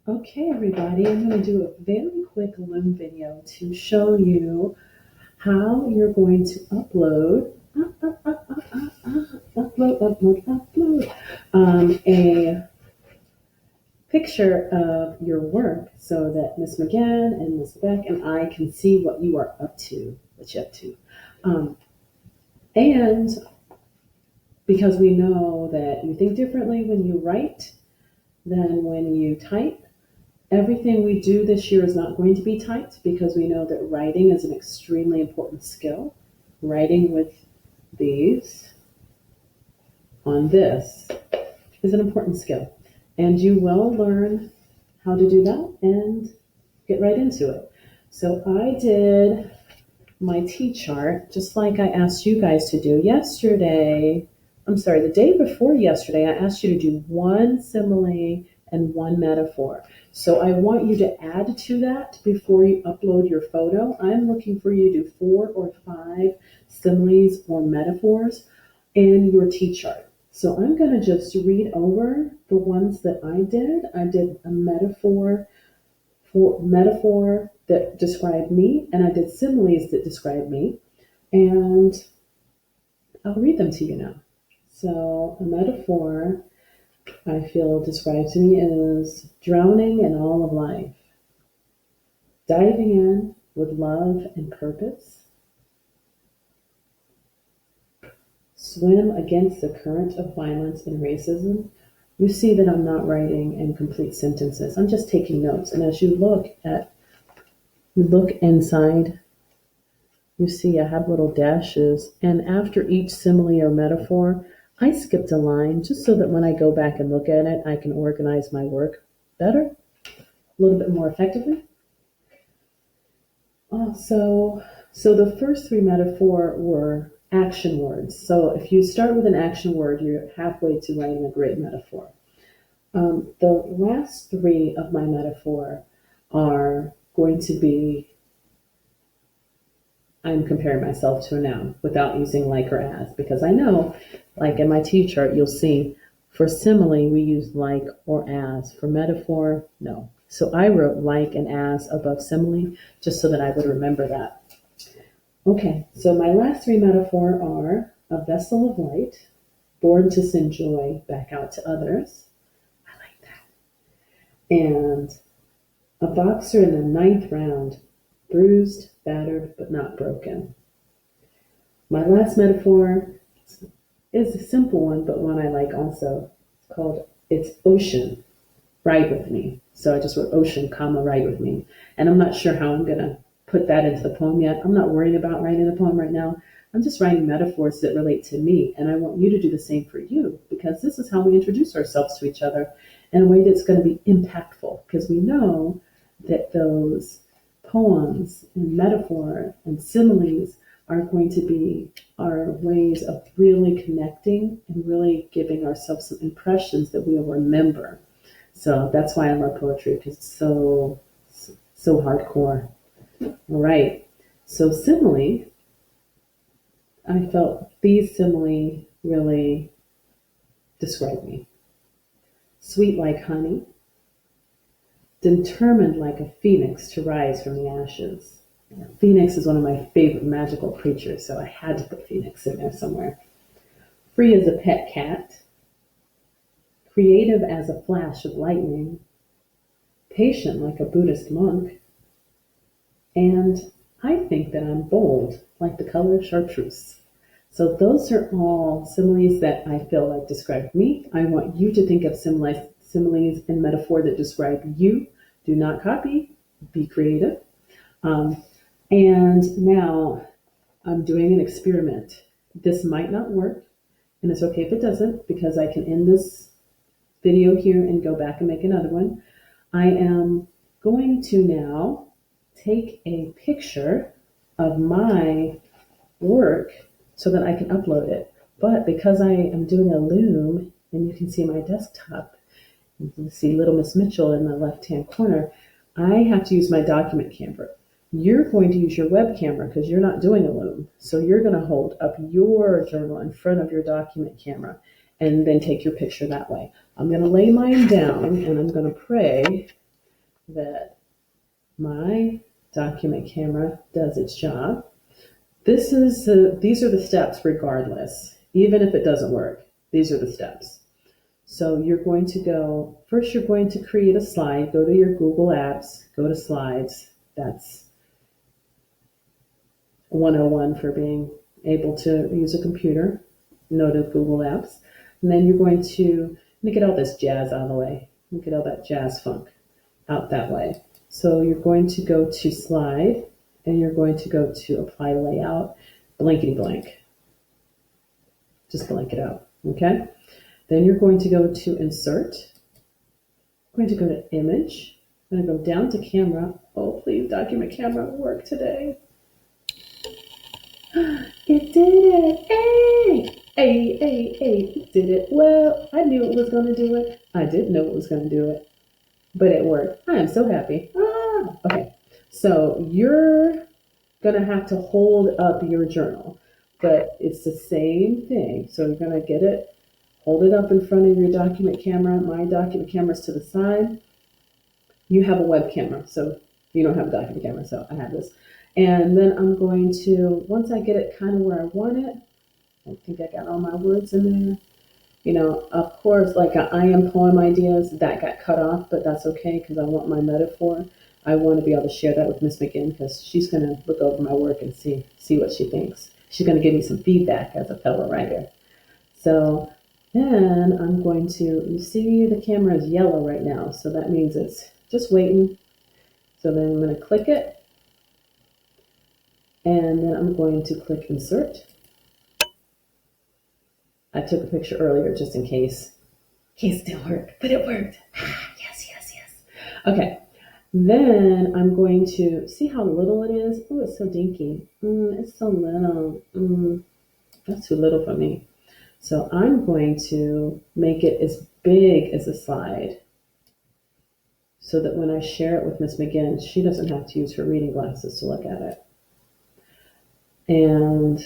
Okay, everybody, I'm going to do a very quick Loom video to show you how you're going to upload a picture of your work so that Miss McGann and Miss Beck and I can see what you are up to, what you're up to. And because we know that you think differently when you write than when you type, everything we do this year is not going to be typed because we know that writing is an extremely important skill. Writing with these on this is an important skill. And you will learn how to do that and get right into it. So I did my T-chart just like I asked you guys to do yesterday. The day before yesterday, I asked you to do one simile and one metaphor. So I want you to add to that before you upload your photo. I'm looking for you to do 4 or 5 similes or metaphors in your T-chart. So I'm going to just read over the ones that I did. I did a metaphor that described me, and I did similes that described me. And I'll read them to you now. So a metaphor I feel describes me as drowning in all of life, diving in with love and purpose, swim against the current of violence and racism. You see that I'm not writing in complete sentences. I'm just taking notes. And as you look inside, you see I have little dashes. And after each simile or metaphor, I skipped a line just so that when I go back and look at it, I can organize my work better, a little bit more effectively. So the first 3 metaphor were action words. So if you start with an action word, you're halfway to writing a great metaphor. The last 3 of my metaphor are going to be, I'm comparing myself to a noun without using like or as, because I know, like in my T-chart, you'll see for simile, we use like or as. For metaphor, no. So I wrote like and as above simile just so that I would remember that. Okay, so my last 3 metaphor are a vessel of light, born to send joy back out to others. I like that. And a boxer in the 9th round, bruised, battered, but not broken. My last metaphor is a simple one, but one I like also. It's called It's Ocean, Ride With Me. So I just wrote ocean, comma, ride with me. And I'm not sure how I'm going to put that into the poem yet. I'm not worried about writing the poem right now. I'm just writing metaphors that relate to me. And I want you to do the same for you, because this is how we introduce ourselves to each other in a way that's going to be impactful, because we know that those poems and metaphor and similes are going to be our ways of really connecting and really giving ourselves some impressions that we will remember. So that's why I love poetry, because it's so hardcore. All right. So simile, I felt these simile really describe me. Sweet like honey, determined like a phoenix to rise from the ashes. Phoenix is one of my favorite magical creatures, so I had to put Phoenix in there somewhere. Free as a pet cat, creative as a flash of lightning, patient like a Buddhist monk, and I think that I'm bold like the color chartreuse. So those are all similes that I feel like describe me. I want you to think of similes and metaphor that describe you. Do not copy, be creative. And now I'm doing an experiment. This might not work, and it's okay if it doesn't, because I can end this video here and go back and make another one. I am going to now take a picture of my work so that I can upload it. But because I am doing a Loom, and you can see my desktop, you can see little Miss Mitchell in the left-hand corner, I have to use my document camera. You're going to use your web camera because you're not doing a Loom. So you're going to hold up your journal in front of your document camera and then take your picture that way. I'm going to lay mine down and I'm going to pray that my document camera does its job. These are the steps regardless, even if it doesn't work. These are the steps. So you're going to first you're going to create a slide, go to your Google Apps, go to slides. That's 101 for being able to use a computer. Know to Google Apps. And then you're going to get all this jazz out of the way. Get all that jazz funk out that way. So you're going to go to slide and you're going to go to apply layout, blankety blank. Just blank it out, okay? Then you're going to go to insert. I'm going to go to image. I'm going to go down to camera. Oh, please, document camera, work today. It did it. Hey, hey, hey, hey, it did it. Well, I knew it was going to do it. I didn't know it was going to do it, but it worked. I am so happy. Okay, so you're going to have to hold up your journal, but it's the same thing. So you're going to get it, hold it up in front of your document camera. My document camera's to the side. You have a web camera, so you don't have a document camera, so I have this. And then I'm going to, once I get it kind of where I want it, I think I got all my words in there. You know, of course, like I am poem ideas, that got cut off, but that's okay because I want my metaphor. I want to be able to share that with Miss McGinn because she's going to look over my work and see what she thinks. She's going to give me some feedback as a fellow writer. So then I'm going to, you see the camera is yellow right now, so that means it's just waiting. So then I'm going to click it. And then I'm going to click insert. I took a picture earlier just in case. It didn't work, but it worked. Yes, yes, yes. Okay. Then I'm going to see how little it is. Oh, it's so dinky. It's so little. That's too little for me. So I'm going to make it as big as a slide so that when I share it with Miss McGinn, she doesn't have to use her reading glasses to look at it. And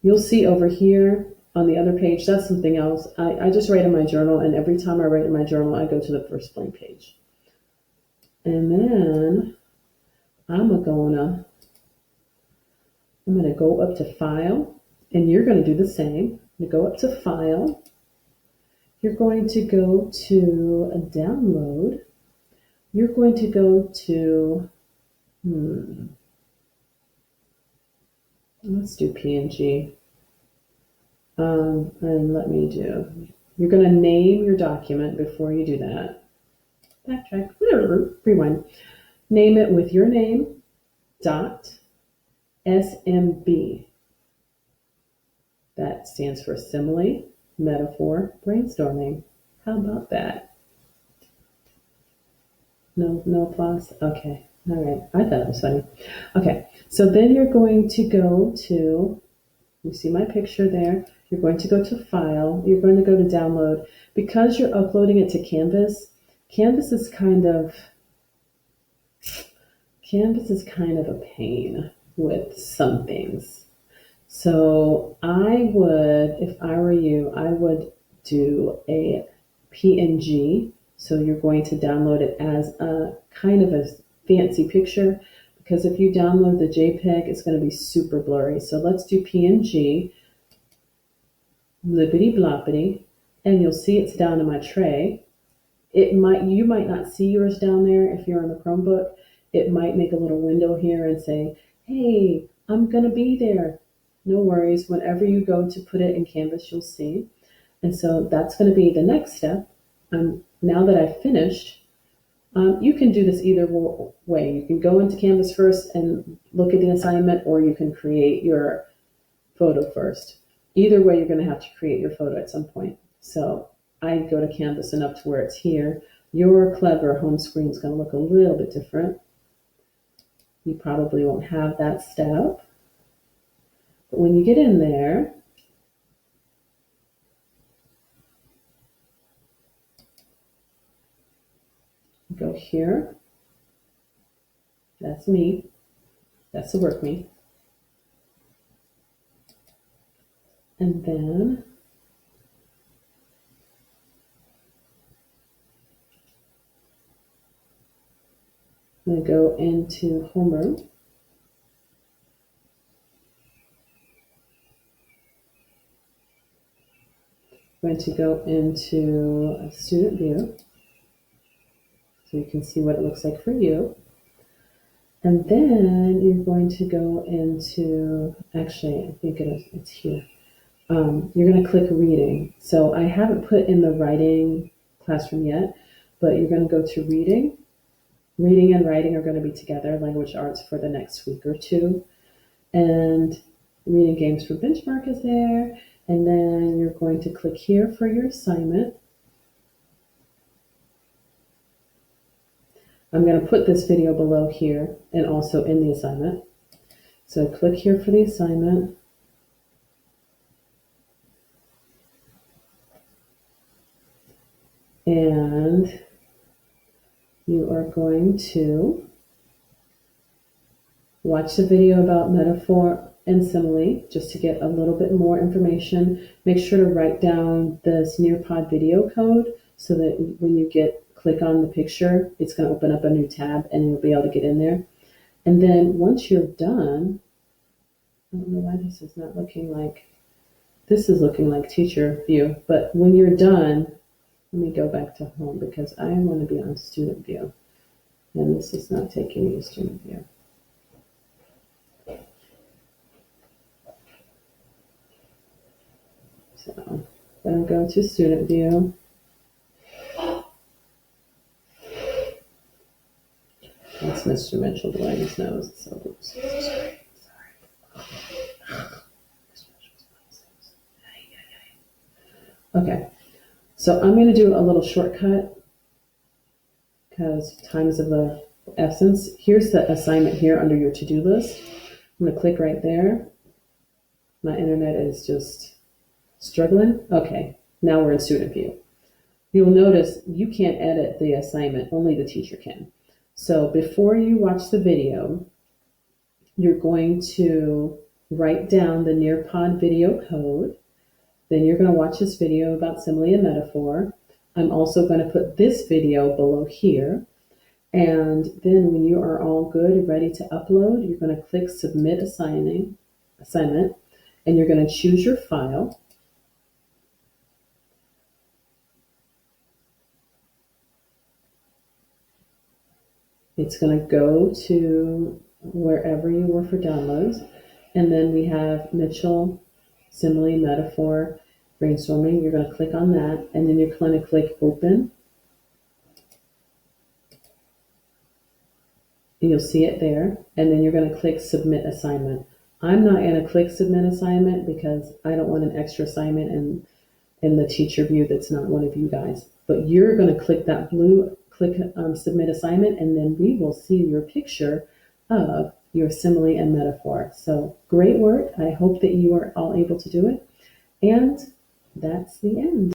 you'll see over here on the other page, that's something else. I just write in my journal, and every time I write in my journal, I go to the first blank page. And then I'm gonna go up to File, and you're gonna do the same. You go up to File. You're going to go to Download. You're going to go to, let's do PNG. And let me you're going to name your document before you do that. Backtrack, rewind. Name it with your name, .smb. That stands for simile, metaphor, brainstorming. How about that? No applause? Okay, all right. I thought it was funny. Okay, so then you're going to go to, you see my picture there. You're going to go to File. You're going to go to Download. Because you're uploading it to Canvas, Canvas is kind of a pain with some things. So I would, if I were you, I would do a PNG. So you're going to download it as a kind of a fancy picture, because if you download the JPEG, it's going to be super blurry. So let's do PNG, blippity bloppity, and you'll see it's down in my tray. You might not see yours down there if you're on the Chromebook. It might make a little window here and say, hey, I'm going to be there. No worries. Whenever you go to put it in Canvas, you'll see. And so that's going to be the next step. Now that I've finished, you can do this either way. You can go into Canvas first and look at the assignment, or you can create your photo first. Either way, you're going to have to create your photo at some point. So I go to Canvas and up to where it's here. Your clever home screen is going to look a little bit different. You probably won't have that step. But when you get in there, go here. That's me. That's the work me. And then I'm going to go into homeroom. I'm going to go into student view so you can see what it looks like for you. And then you're going to go into, actually, I think it's here. You're going to click reading. So I haven't put in the writing classroom yet, but you're going to go to reading. Reading and writing are going to be together, language arts for the next week or two. And reading games for benchmark is there. And then you're going to click here for your assignment. I'm going to put this video below here and also in the assignment. So click here for the assignment. And you are going to watch the video about metaphor and simile just to get a little bit more information. Make sure to write down this Nearpod video code so that when you click on the picture, it's going to open up a new tab and you'll be able to get in there. And then once you're done, I don't know why this is not looking like, this is looking like teacher view, but when you're done, let me go back to home because I want to be on student view. And this is not taking me to student view. So then go to student view. That's Mr. Mitchell blowing his nose. So sorry. Okay, so I'm going to do a little shortcut because time is of the essence. Here's the assignment here under your to-do list. I'm going to click right there. My internet is just struggling. Okay, now we're in student view. You'll notice you can't edit the assignment, only the teacher can. So before you watch the video, you're going to write down the Nearpod video code. Then you're going to watch this video about simile and metaphor. I'm also going to put this video below here. And then when you are all good and ready to upload, you're going to click Submit Assignment, and you're going to choose your file. It's going to go to wherever you were for downloads. And then we have Mitchell, simile, metaphor, brainstorming. You're going to click on that, and then you're going to click Open. And you'll see it there. And then you're going to click Submit Assignment. I'm not going to click Submit Assignment because I don't want an extra assignment in the teacher view that's not one of you guys. But you're going to click that blue, click Submit Assignment, and then we will see your picture of your simile and metaphor. So great work. I hope that you are all able to do it. And that's the end.